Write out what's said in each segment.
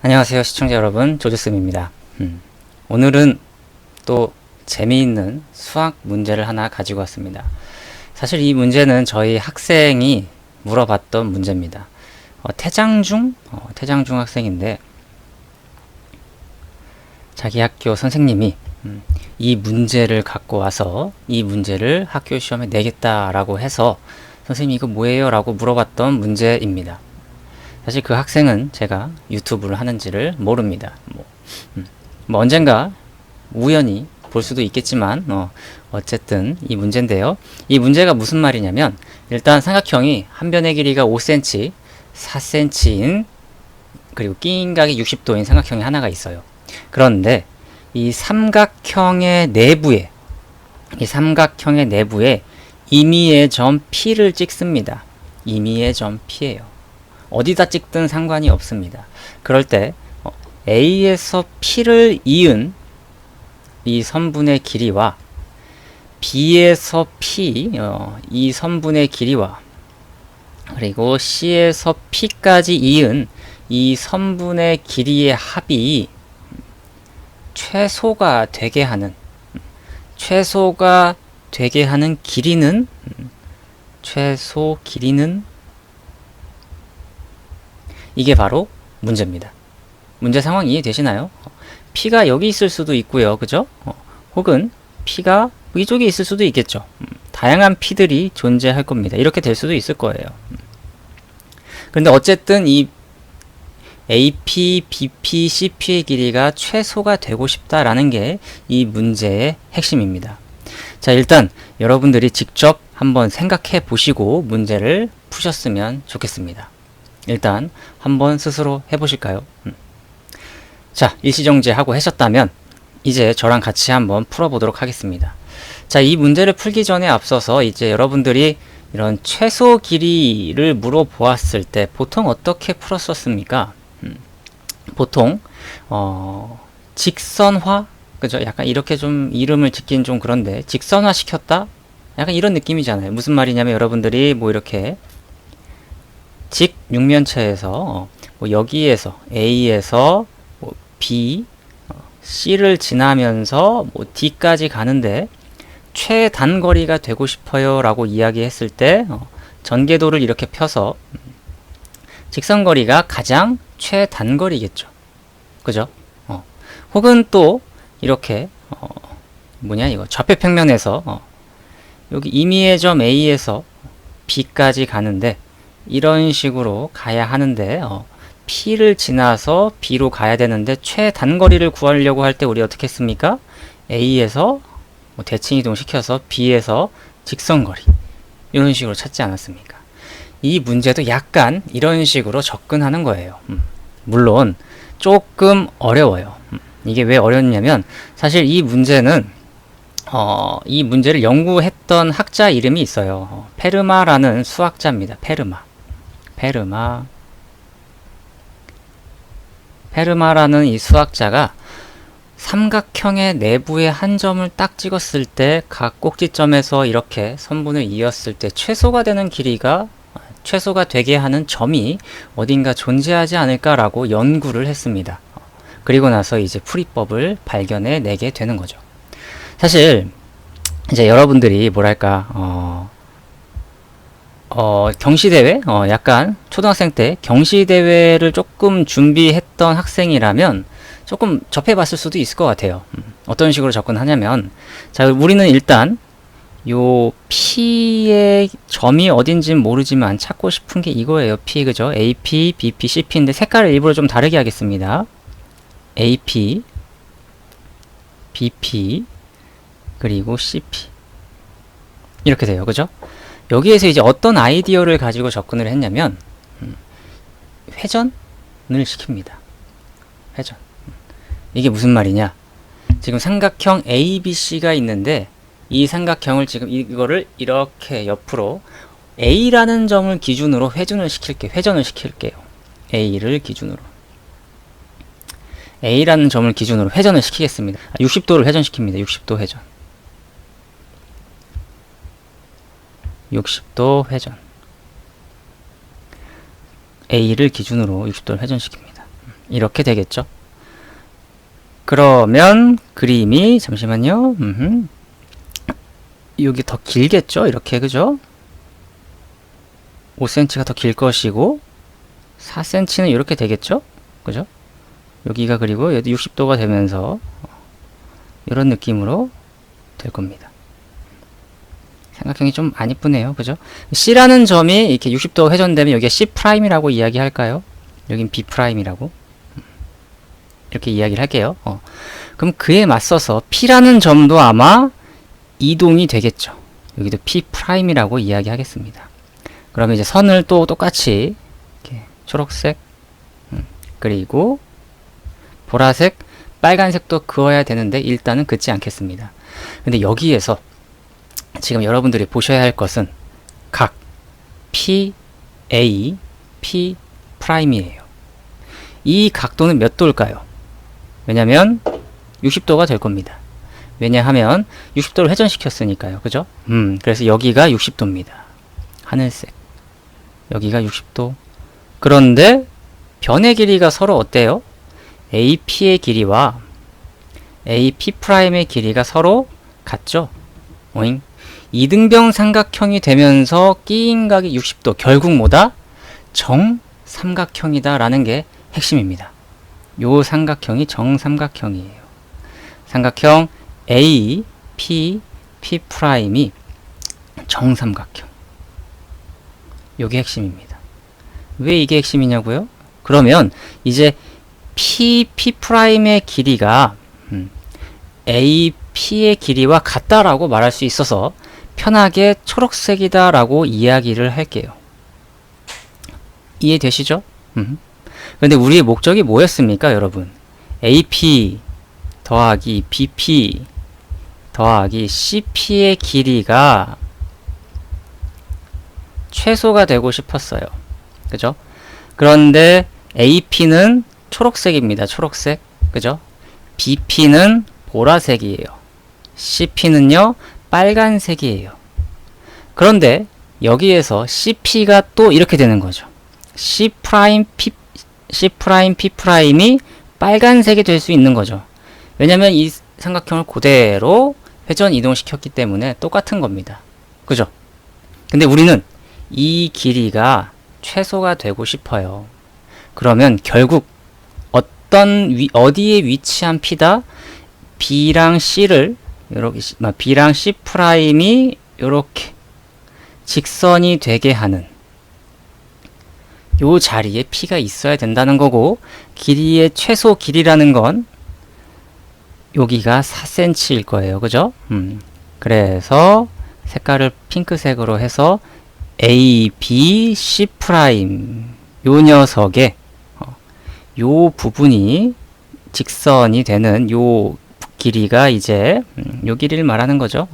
안녕하세요 시청자 여러분, 조조쌤입니다. 오늘은 또 재미있는 수학 문제를 하나 가지고 왔습니다. 사실 이 문제는 저희 학생이 물어봤던 문제입니다. 태장중 학생인데 자기 학교 선생님이 이 문제를 갖고 와서 이 문제를 학교 시험에 내겠다라고 해서 선생님 이거 뭐예요? 라고 물어봤던 문제입니다. 사실 그 학생은 제가 유튜브를 하는지를 모릅니다. 뭐 언젠가 우연히 볼 수도 있겠지만 어쨌든 이 문제인데요. 이 문제가 무슨 말이냐면 일단 삼각형이 한 변의 길이가 5cm, 4cm인 그리고 끼인각이 60도인 삼각형이 하나가 있어요. 그런데 이 삼각형의 내부에 임의의 점 P를 찍습니다. 임의의 점 P예요. 어디다 찍든 상관이 없습니다. 그럴 때 A에서 P를 이은 이 선분의 길이와 B에서 P 이 선분의 길이와 그리고 C에서 P까지 이은 이 선분의 길이의 합이 최소가 되게 하는 길이는 최소 길이는 이게 바로 문제입니다. 문제 상황 이해되시나요? P가 여기 있을 수도 있고요. 그죠? 혹은 P가 이쪽에 있을 수도 있겠죠. 다양한 P들이 존재할 겁니다. 이렇게 될 수도 있을 거예요. 그런데 어쨌든 이 AP, BP, CP의 길이가 최소가 되고 싶다라는 게 이 문제의 핵심입니다. 자, 일단 여러분들이 직접 한번 생각해 보시고 문제를 푸셨으면 좋겠습니다. 일단 한번 스스로 해보실까요? 자, 일시정지하고 하셨다면 이제 저랑 같이 한번 풀어보도록 하겠습니다. 자, 이 문제를 풀기 전에 앞서서 이제 여러분들이 이런 최소 길이를 물어보았을 때 보통 어떻게 풀었었습니까? 보통 직선화, 그죠? 약간 이렇게 좀 이름을 짓긴 좀 그런데 직선화 시켰다? 약간 이런 느낌이잖아요. 무슨 말이냐면 여러분들이 뭐 이렇게 직 육면체에서 뭐 여기에서 A에서 뭐 B, C를 지나면서 뭐 D까지 가는데 최단거리가 되고 싶어요 라고 이야기했을 때 전개도를 이렇게 펴서 직선거리가 가장 최단거리겠죠. 그죠? 혹은 또 이렇게 좌표평면에서 여기 임의의 점 A에서 B까지 가는데 이런 식으로 가야 하는데 P를 지나서 B로 가야 되는데 최단거리를 구하려고 할 때 우리 어떻게 했습니까? A에서 대칭이동 시켜서 B에서 직선거리 이런 식으로 찾지 않았습니까? 이 문제도 약간 이런 식으로 접근하는 거예요. 물론 조금 어려워요. 이게 왜 어렵냐면 사실 이 문제는 이 문제를 연구했던 학자 이름이 있어요. 페르마라는 수학자입니다. 페르마라는 이 수학자가 삼각형의 내부의 한 점을 딱 찍었을 때 각 꼭지점에서 이렇게 선분을 이었을 때 최소가 되게 하는 점이 어딘가 존재하지 않을까라고 연구를 했습니다. 그리고 나서 이제 풀이법을 발견해 내게 되는 거죠. 사실 이제 여러분들이 뭐랄까 경시대회? 약간 초등학생 때 경시대회를 조금 준비했던 학생이라면 조금 접해봤을 수도 있을 것 같아요. 어떤 식으로 접근하냐면 자, 우리는 일단 요 P의 점이 어딘지는 모르지만 찾고 싶은 게 이거예요. P, 그죠? AP, BP, CP인데 색깔을 일부러 좀 다르게 하겠습니다. AP, BP, 그리고 CP 이렇게 돼요. 그죠? 여기에서 이제 어떤 아이디어를 가지고 접근을 했냐면 회전을 시킵니다. 회전. 이게 무슨 말이냐? 지금 삼각형 ABC가 있는데 이 삼각형을 지금 이거를 이렇게 옆으로 A라는 점을 기준으로 회전을 시킬게요. A를 기준으로. A라는 점을 기준으로 회전을 시키겠습니다. 60도를 회전시킵니다. 60도 회전. 60도 회전. A를 기준으로 60도를 회전시킵니다. 이렇게 되겠죠. 그러면 그림이 잠시만요. 여기 더 길겠죠? 이렇게 그죠? 5cm가 더 길 것이고 4cm는 이렇게 되겠죠? 그죠? 여기가 그리고 얘도 60도가 되면서 이런 느낌으로 될 겁니다. 삼각형이 좀 안 이쁘네요. 그죠? C라는 점이 이렇게 60도 회전되면 여기가 C'이라고 이야기할까요? 여긴 B'이라고 이렇게 이야기를 할게요. 그럼 그에 맞서서 P라는 점도 아마 이동이 되겠죠. 여기도 P'이라고 이야기하겠습니다. 그러면 이제 선을 또 똑같이 이렇게 초록색 그리고 보라색, 빨간색도 그어야 되는데 일단은 긋지 않겠습니다. 근데 여기에서 지금 여러분들이 보셔야 할 것은 각 P, A, P'이에요. 이 각도는 몇 도일까요? 왜냐면 60도가 될 겁니다. 왜냐하면 60도를 회전시켰으니까요. 그죠? 그래서 여기가 60도입니다. 하늘색. 여기가 60도. 그런데 변의 길이가 서로 어때요? AP의 길이와 AP'의 길이가 서로 같죠? 오잉? 이등병 삼각형이 되면서 끼인각이 60도. 결국 뭐다? 정삼각형이다 라는 게 핵심입니다. 요 삼각형이 정삼각형이에요. 삼각형 A, P, P'이 정삼각형. 요게 핵심입니다. 왜 이게 핵심이냐고요? 그러면 이제 P'의 길이가 AP의 길이와 같다라고 말할 수 있어서 편하게 초록색이다 라고 이야기를 할게요. 이해되시죠? 근데 우리의 목적이 뭐였습니까, 여러분? AP 더하기 BP 더하기 CP의 길이가 최소가 되고 싶었어요. 그죠? 그런데 AP는 초록색입니다. 초록색. 그죠? BP는 보라색이에요. CP는요, 빨간색이에요. 그런데 여기에서 CP가 또 이렇게 되는 거죠. C', P, P'이 빨간색이 될 수 있는 거죠. 왜냐면 이 삼각형을 그대로 회전 이동시켰기 때문에 똑같은 겁니다. 그죠? 근데 우리는 이 길이가 최소가 되고 싶어요. 그러면 결국 어디에 위치한 P다? B랑 C를 요렇게 B랑 C'이 요렇게 직선이 되게 하는 요 자리에 P가 있어야 된다는 거고, 길이의 최소 길이라는 건 여기가 4cm일 거예요. 그죠? 그래서 색깔을 핑크색으로 해서 A, B, C' 요 녀석의 요 부분이 직선이 되는 요 길이가 이제 요 길이를 말하는 거죠.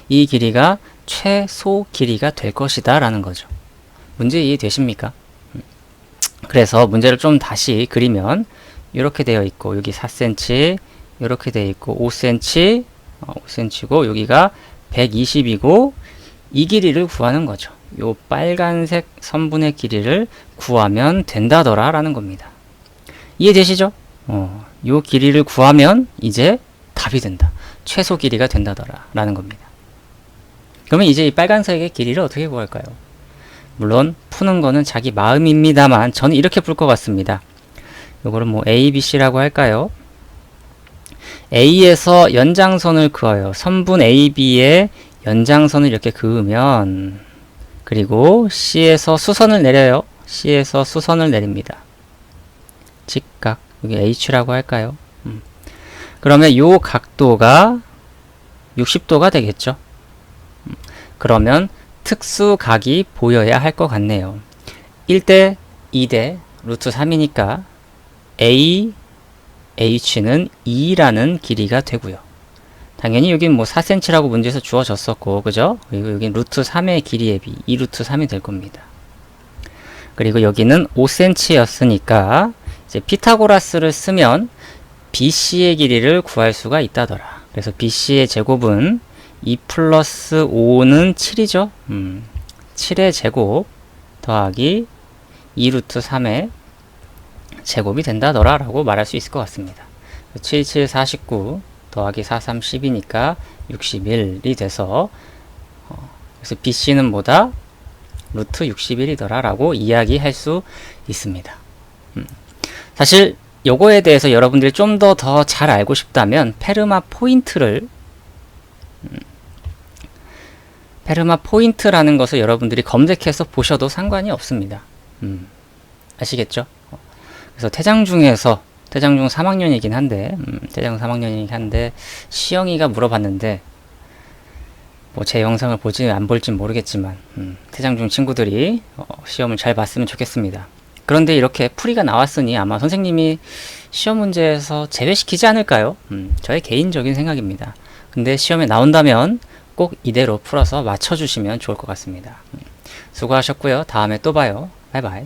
이 길이가 최소 길이가 될 것이다 라는 거죠. 문제 이해되십니까? 그래서 문제를 좀 다시 그리면 이렇게 되어 있고, 여기 4cm 이렇게 되어 있고 5cm 5cm고 여기가 120이고 이 길이를 구하는 거죠. 요 빨간색 선분의 길이를 구하면 된다더라 라는 겁니다. 이해되시죠? 요 길이를 구하면 이제 답이 된다. 최소 길이가 된다더라 라는 겁니다. 그러면 이제 이 빨간색의 길이를 어떻게 구할까요? 물론 푸는 거는 자기 마음입니다만 저는 이렇게 풀 것 같습니다. 요거를 뭐 A, B, C라고 할까요? A에서 연장선을 그어요. 선분 AB의 연장선을 이렇게 그으면, 그리고 C에서 수선을 내려요. C에서 수선을 내립니다. 직각, 여기 H라고 할까요? 그러면 요 각도가 60도가 되겠죠. 그러면 특수각이 보여야 할 것 같네요. 1대 2대 루트 3이니까 A, H는 2라는 길이가 되고요. 당연히 여긴 뭐 4cm라고 문제에서 주어졌었고, 그죠? 그리고 여긴 루트 3의 길이에 비 2 루트 3이 될 겁니다. 그리고 여기는 5cm였으니까 이제 피타고라스를 쓰면 BC의 길이를 구할 수가 있다더라. 그래서 BC의 제곱은 2 플러스 5는 7이죠. 7의 제곱 더하기 2루트 3의 제곱이 된다더라 라고 말할 수 있을 것 같습니다. 7, 7, 49 더하기 4, 3, 10이니까 61이 돼서 그래서 BC는 뭐다? 루트 61이더라 라고 이야기할 수 있습니다. 사실 요거에 대해서 여러분들이 좀 더 잘 알고 싶다면 페르마 포인트라는 것을 여러분들이 검색해서 보셔도 상관이 없습니다. 아시겠죠? 그래서 태장 중 3학년이긴 한데 시영이가 물어봤는데 뭐 제 영상을 볼지 안 볼지 모르겠지만 태장 중 친구들이 시험을 잘 봤으면 좋겠습니다. 그런데 이렇게 풀이가 나왔으니 아마 선생님이 시험 문제에서 제외시키지 않을까요? 저의 개인적인 생각입니다. 근데 시험에 나온다면 꼭 이대로 풀어서 맞춰주시면 좋을 것 같습니다. 수고하셨고요. 다음에 또 봐요. 바이바이.